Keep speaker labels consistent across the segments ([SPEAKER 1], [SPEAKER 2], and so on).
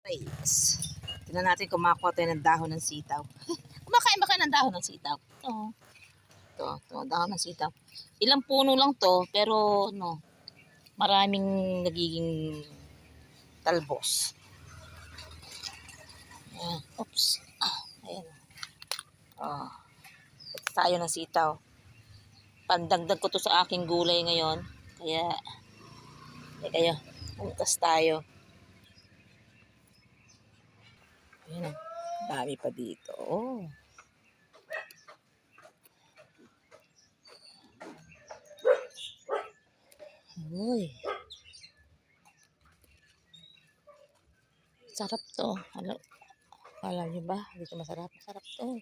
[SPEAKER 1] Guys, tignan natin kung makakuha tayo ng dahon ng sitaw. Kumakain ba kayo ng dahon ng sitaw? Ito, dahon ng sitaw. Ilang puno lang to, pero no, maraming nagiging talbos. Ayan. Oops. Ayan. Ito tayo ng sitaw. Pandagdag ko to sa aking gulay ngayon. Kaya, pumuntas tayo. Ayan, dami pa dito. Oh. Uy. Sarap to. Alam niyo ba? Dito masarap. Masarap to.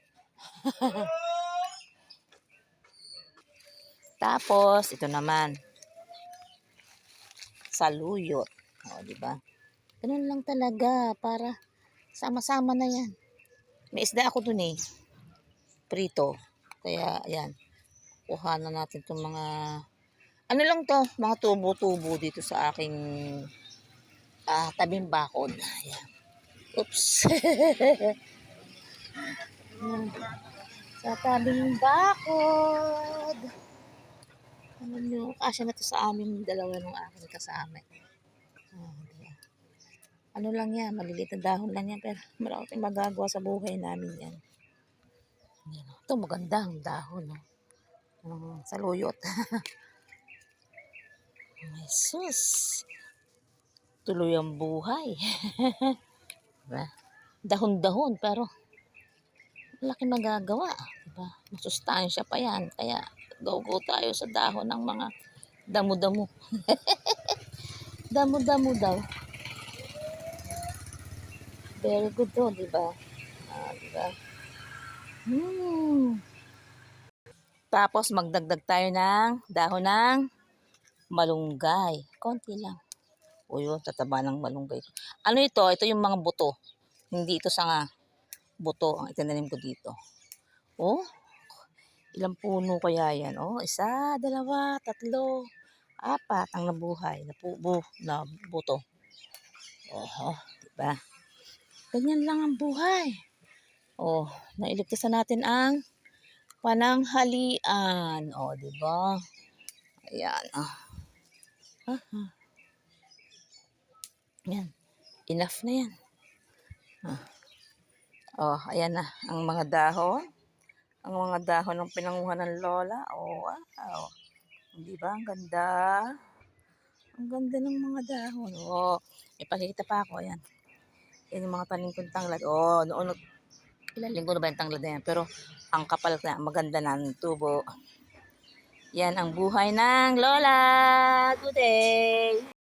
[SPEAKER 1] Tapos, ito naman. Saluyot. O, diba? Ganun lang talaga. Para sama-sama na yan. May isda ako dun eh. Prito. Kaya, ayan. Kuha na natin itong mga... Ano lang to? Mga tubo-tubo dito sa aking tabing bakod. Ayan. Oops. Sa tabing bakod. Ano nyo? Kasya na to sa amin dalawa ng aking kasama. Diba? Ano lang yan, maliliit na dahon lang yan, pero marami tayong magagawa sa buhay namin yan. Ito maganda ang dahon, no? Saluyot. Jesus. Tuloy ang buhay. Diba? Dahon-dahon, pero malaki magagawa. Diba? Masustansya pa yan. Kaya go tayo sa dahon ng mga damo-damo. Damo-damo daw. Very good to, diba? Diba? Tapos magdagdag tayo ng dahon ng malunggay. Konti lang. O yun, tataba ng malunggay. Ano ito? Ito yung mga buto. Hindi ito sanga. Buto ang itinanim ko dito. Oh, ilang puno kaya yan? Oh, isa, dalawa, tatlo, apat ang nabuhay. Na buto. Oh, diba? Ganyan lang ang buhay. Oh, nailigtasan natin ang pananghalian. Oh, diba? Ayan. Yan. Enough na yan. Oh, ayan na. Ang mga dahon. Ang mga dahon ng pinanguha ng lola. Oh, wow. Diba? Ang ganda. Ang ganda ng mga dahon. Oh, ipakita pa ako. Ayan. Yan yung mga tanim kong tanglad. Oh, noon. Ilang linggo na ba yung tanglad na yan? Pero ang kapal na. Maganda na ng tubo. Yan ang buhay ng lola. Good day.